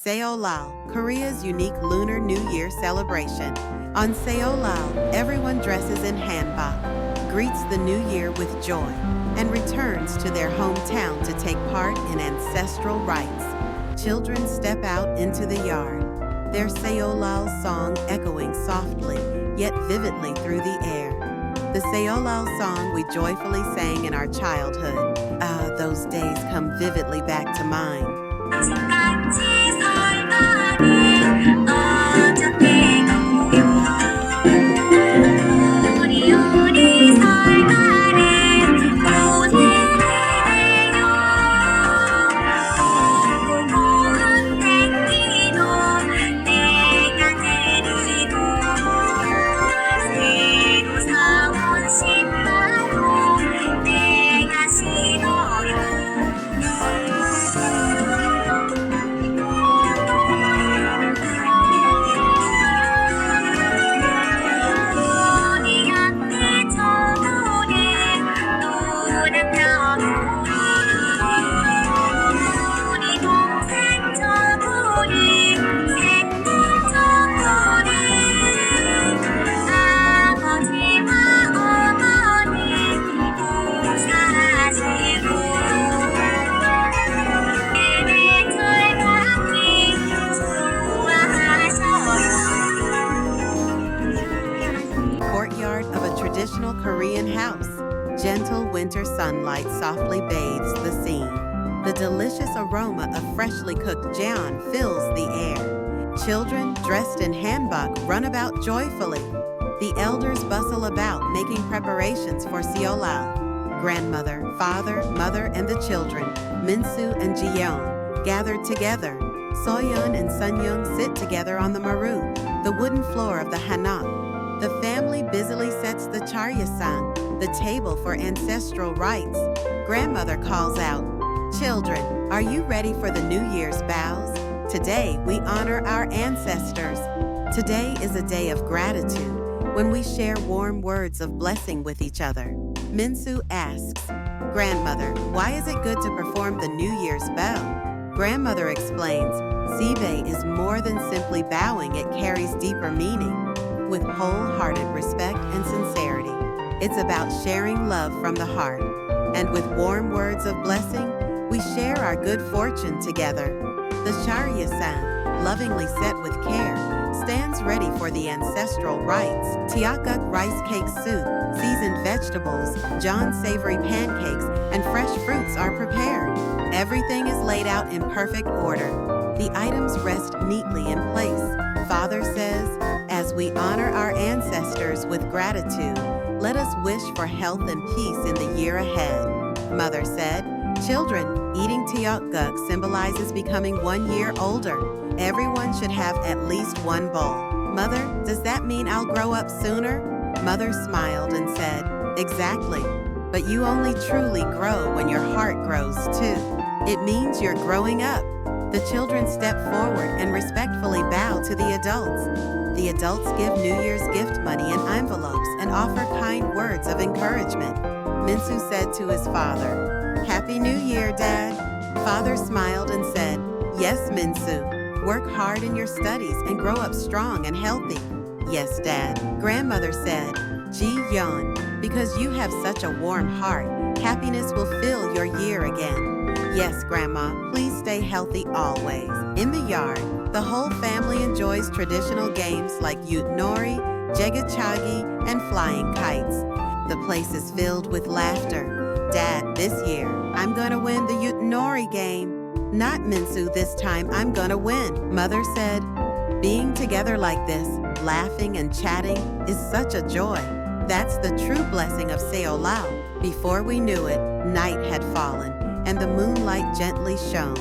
Seollal, Korea's unique Lunar New Year celebration. On Seollal, everyone dresses in hanbok, greets the new year with joy, and returns to their hometown to take part in ancestral rites. Children step out into the yard, their Seollal song echoing softly yet vividly through the air. The Seollal song we joyfully sang in our childhood. Those days come vividly back to mind. Courtyard of a traditional Korean house. Gentle winter sunlight softly bathes the scene. The delicious aroma of freshly cooked jeon fills the air. Children dressed in hanbok run about joyfully. The elders bustle about making preparations for Seollal. Grandmother, father, mother, and the children, Minsu and Jiyeon, gathered together. Soyeon and Sunyoung sit together on the maru, the wooden floor of the hanok. The family busily sets the charyasang, the table for ancestral rites. Grandmother calls out, "Children, are you ready for the New Year's vows? Today we honor our ancestors. Today is a day of gratitude when we share warm words of blessing with each other." Minsu asks, "Grandmother, why is it good to perform the New Year's vow?" Grandmother explains, "Sibe is more than simply bowing, it carries deeper meaning. With wholehearted respect and sincerity. It's about sharing love from the heart. And with warm words of blessing, we share our good fortune together." The charyasang, lovingly set with care, stands ready for the ancestral rites. Tteokguk rice cake soup, seasoned vegetables, jeon savory pancakes, and fresh fruits are prepared. Everything is laid out in perfect order. The items rest neatly in place. Father says, "As we honor our ancestors with gratitude, let us wish for health and peace in the year ahead." Mother said, "Children, eating tteokguk symbolizes becoming 1 year older. Everyone should have at least one bowl." "Mother, does that mean I'll grow up sooner?" Mother smiled and said, "Exactly. But you only truly grow when your heart grows too. It means you're growing up." The children step forward and respectfully bow to the adults. The adults give New Year's gift money in envelopes and offer kind words of encouragement. Minsu said to his father, "Happy New Year, Dad." Father smiled and said, "Yes, Minsu. Work hard in your studies and grow up strong and healthy." "Yes, Dad." Grandmother said, "Ji-yeon, because you have such a warm heart, happiness will fill your year again." "Yes, Grandma, please stay healthy always." In the yard, the whole family enjoys traditional games like yutnori, jegachagi, and flying kites. The place is filled with laughter. "Dad, this year, I'm gonna win the yutnori game." "Not Minsu this time, I'm gonna win," Mother said. Being together like this, laughing and chatting, is such a joy. That's the true blessing of Seollal. Before we knew it, night had fallen, and the moonlight gently shone.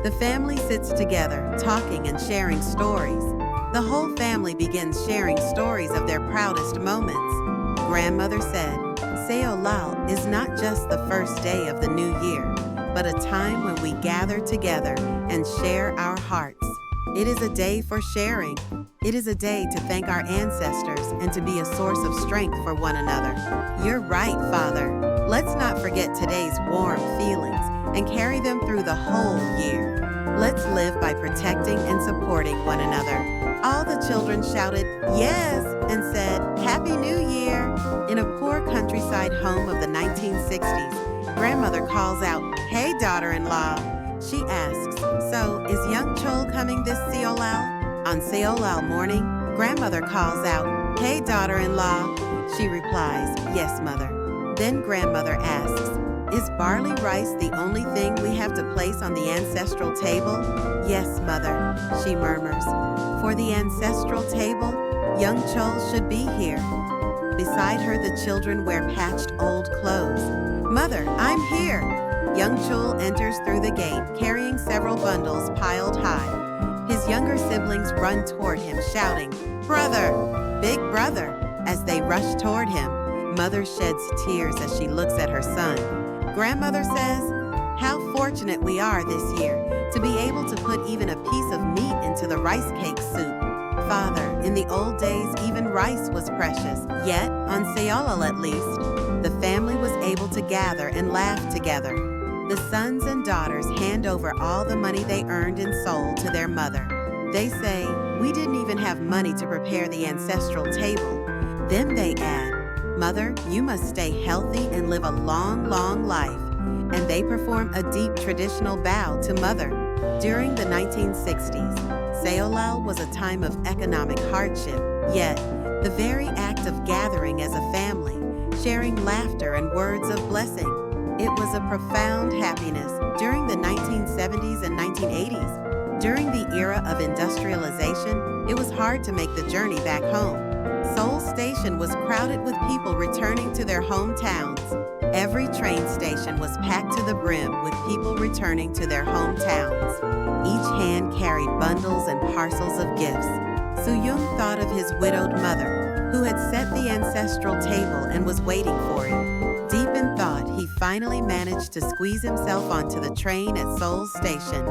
The family sits together, talking and sharing stories. The whole family begins sharing stories of their proudest moments. Grandmother said, "Seollal is not just the first day of the new year, but a time when we gather together and share our hearts. It is a day for sharing. It is a day to thank our ancestors and to be a source of strength for one another." You're right, Father. Let's not forget today's warm feelings and carry them through the whole year. Let's live by protecting and supporting one another. All the children shouted, "Yes," and said, "Happy New Year." In a poor countryside home of the 1960s, grandmother calls out, "Hey, daughter-in-law." She asks, "So, is young Chol coming this Seollal?" On Seollal morning, grandmother calls out, "Hey, daughter-in-law." She replies, "Yes, mother." Then grandmother asks, "Is barley rice the only thing we have to place on the ancestral table?" "Yes, mother," she murmurs. For the ancestral table, young Chol should be here. Beside her, the children wear patched old clothes. "Mother, I'm here." Young Chol enters through the gate, carrying several bundles piled high. His younger siblings run toward him, shouting, "Brother! Big brother!" As they rush toward him, mother sheds tears as she looks at her son. Grandmother says, "How fortunate we are this year to be able to put even a piece of meat into the rice cake soup." Father, in the old days, even rice was precious. Yet, on Seollal at least, the family was able to gather and laugh together. The sons and daughters hand over all the money they earned in Seoul to their mother. They say, "We didn't even have money to prepare the ancestral table." Then they add, "Mother, you must stay healthy and live a long, long life." And they perform a deep traditional bow to mother. During the 1960s, Seollal was a time of economic hardship, yet the very act of gathering as a family, sharing laughter and words of blessing, it was a profound happiness. During the 1970s and 1980s, during the era of industrialization, it was hard to make the journey back home. Seoul Station was crowded with people returning to their hometowns. Every train station was packed to the brim with people returning to their hometowns. Each hand carried bundles and parcels of gifts. Soo-young thought of his widowed mother, who had set the ancestral table and was waiting for him. Deep in thought, he finally managed to squeeze himself onto the train at Seoul Station.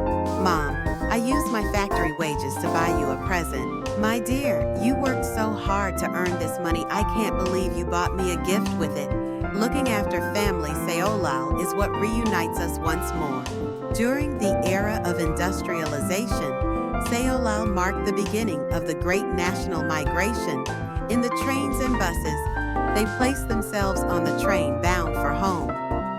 "Mom, I used my factory wages to buy you a present." "My dear, you worked so hard to earn this money, I can't believe you bought me a gift with it." Looking after family Seollal is what reunites us once more. During the era of industrialization, Seollal marked the beginning of the Great National Migration. In the trains and buses, they placed themselves on the train bound for home.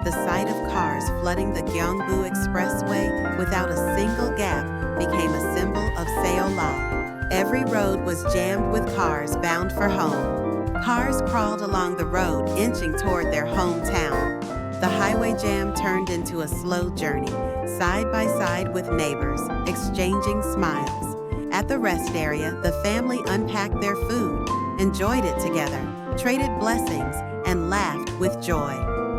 The sight of cars flooding the Gyeongbu Expressway without a single gap became a symbol of Seollal. Every road was jammed with cars bound for home. Cars crawled along the road, inching toward their hometown. The highway jam turned into a slow journey, side by side with neighbors, exchanging smiles. At the rest area, the family unpacked their food, enjoyed it together, traded blessings, and laughed with joy.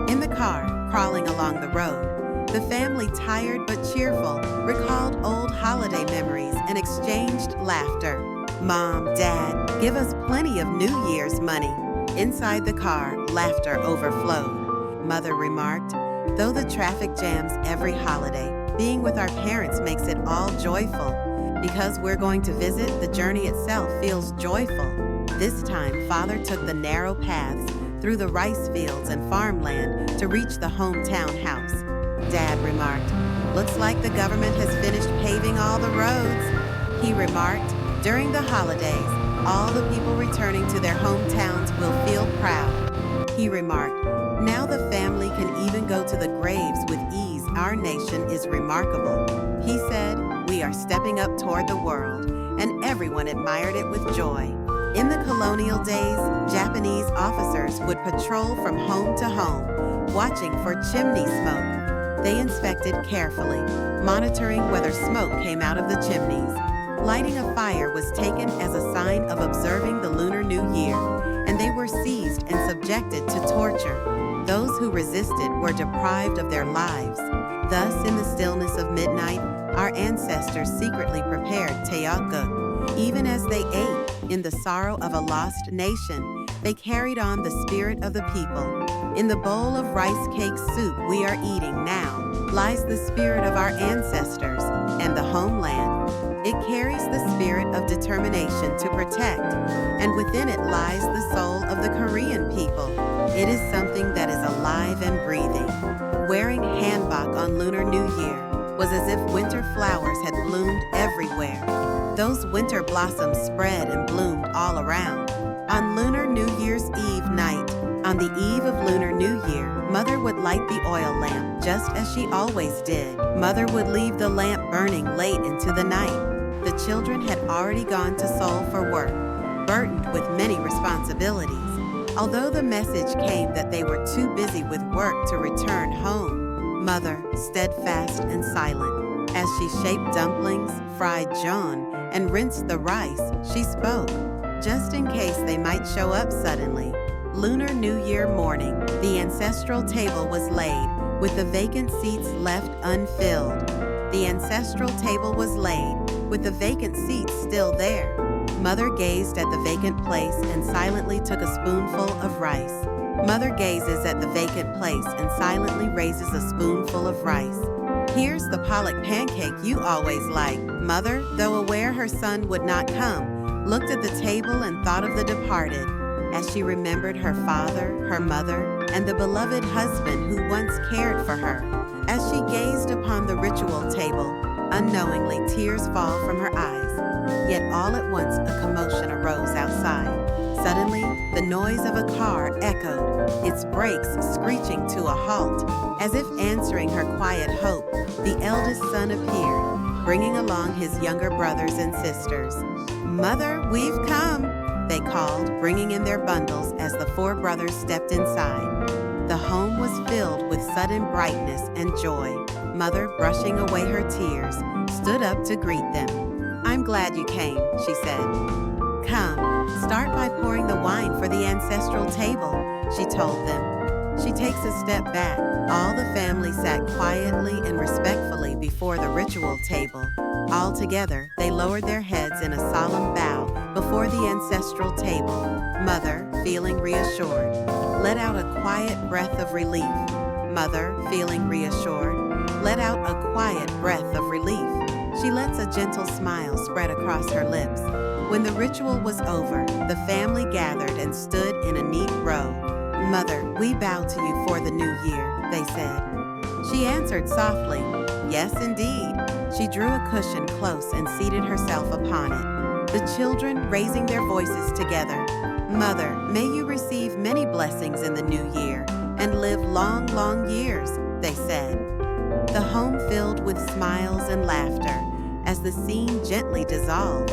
In the car, crawling along the road, the family, tired but cheerful, recalled old holiday memories and exchanged laughter. "Mom, Dad, give us plenty of New Year's money." Inside the car, laughter overflowed. Mother remarked, "Though the traffic jams every holiday, being with our parents makes it all joyful. Because we're going to visit, the journey itself feels joyful." This time, Father took the narrow paths through the rice fields and farmland to reach the hometown house. Dad remarked, "Looks like the government has finished paving all the roads." He remarked, "During the holidays, all the people returning to their hometowns will feel proud." He remarked, "Now the family can even go to the graves with ease. Our nation is remarkable." He said, "We are stepping up toward the world," and everyone admired it with joy. In the colonial days, Japanese officers would patrol from home to home, watching for chimney smoke. They inspected carefully, monitoring whether smoke came out of the chimneys. Lighting a fire was taken as a sign of observing the Lunar New Year, and they were seized and subjected to torture. Those who resisted were deprived of their lives. Thus, in the stillness of midnight, our ancestors secretly prepared taeoguk. Even as they ate, in the sorrow of a lost nation, they carried on the spirit of the people. In the bowl of rice cake soup we are eating now lies the spirit of our ancestors and the homeland. It carries the spirit of determination to protect, and within it lies the soul of the Korean people. It is something that is alive and breathing. Wearing hanbok on Lunar New Year, was as if winter flowers had bloomed everywhere. Those winter blossoms spread and bloomed all around. On Lunar New Year's Eve night, on the eve of Lunar New Year, Mother would light the oil lamp just as she always did. Mother would leave the lamp burning late into the night. The children had already gone to Seoul for work, burdened with many responsibilities. Although the message came that they were too busy with work to return home, Mother, steadfast and silent, as she shaped dumplings, fried john, and rinsed the rice, she spoke, just in case they might show up suddenly. Lunar New Year morning, the ancestral table was laid, with the vacant seats left unfilled. The ancestral table was laid, with the vacant seats still there. Mother gazed at the vacant place and silently took a spoonful of rice. Mother gazes at the vacant place and silently raises a spoonful of rice. Here's the pollock pancake you always like. Mother, though aware her son would not come, looked at the table and thought of the departed, as she remembered her father, her mother, and the beloved husband who once cared for her. As she gazed upon the ritual table, unknowingly tears fall from her eyes. Yet all at once a commotion arose outside. Suddenly, the noise of a car echoed, its brakes screeching to a halt. As if answering her quiet hope, the eldest son appeared, bringing along his younger brothers and sisters. "Mother, we've come," they called, bringing in their bundles as the four brothers stepped inside. The home was filled with sudden brightness and joy. Mother, brushing away her tears, stood up to greet them. "I'm glad you came," she said. "Come, start by pouring the wine for the ancestral table," she told them. She takes a step back. All the family sat quietly and respectfully before the ritual table. All together, they lowered their heads in a solemn bow before the ancestral table. Mother, feeling reassured, let out a quiet breath of relief. Mother, feeling reassured, let out a quiet breath of relief. She lets a gentle smile spread across her lips. When the ritual was over, the family gathered and stood in a neat row. "Mother, we bow to you for the new year," they said. She answered softly, "Yes, indeed." She drew a cushion close and seated herself upon it. The children, raising their voices together, "Mother, may you receive many blessings in the new year and live long, long years," they said. The home filled with smiles and laughter as the scene gently dissolved.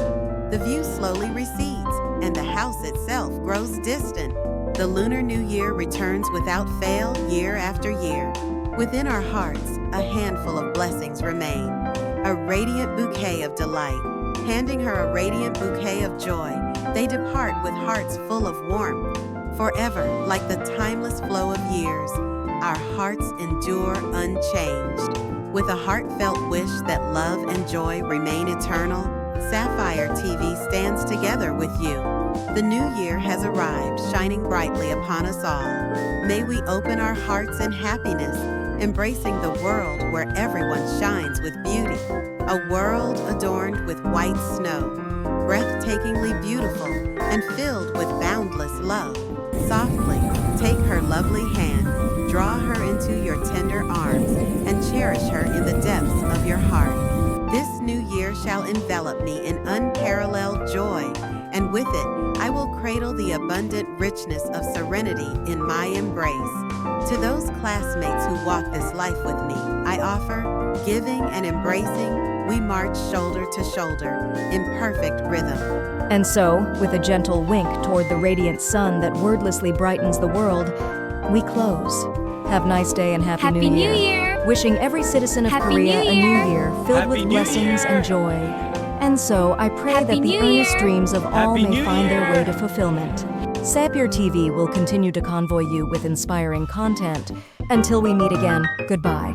The view slowly recedes and the house itself grows distant. The Lunar New Year returns without fail year after year. Within our hearts, a handful of blessings remain, a radiant bouquet of delight. Handing her a radiant bouquet of joy, they depart with hearts full of warmth. Forever, like the timeless flow of years, our hearts endure unchanged. With a heartfelt wish that love and joy remain eternal, Sapphire TV stands together with you. The new year has arrived, shining brightly upon us all. May we open our hearts in happiness, embracing the world where everyone shines with beauty. A world adorned with white snow, breathtakingly beautiful and filled with boundless love. Softly, take her lovely hand, draw her into your tender arms, and cherish her in the depths of your heart. This new year shall envelop me in unparalleled joy, and with it, I will cradle the abundant richness of serenity in my embrace. To those classmates who walk this life with me, I offer, giving and embracing, we march shoulder to shoulder in perfect rhythm. And so, with a gentle wink toward the radiant sun that wordlessly brightens the world, we close. Have a nice day and Happy New Year. Wishing every citizen of Korea a new year filled with blessings and joy. And so, I pray that the earnest dreams of all may find their way to fulfillment. Sapphire TV will continue to convoy you with inspiring content. Until we meet again, goodbye.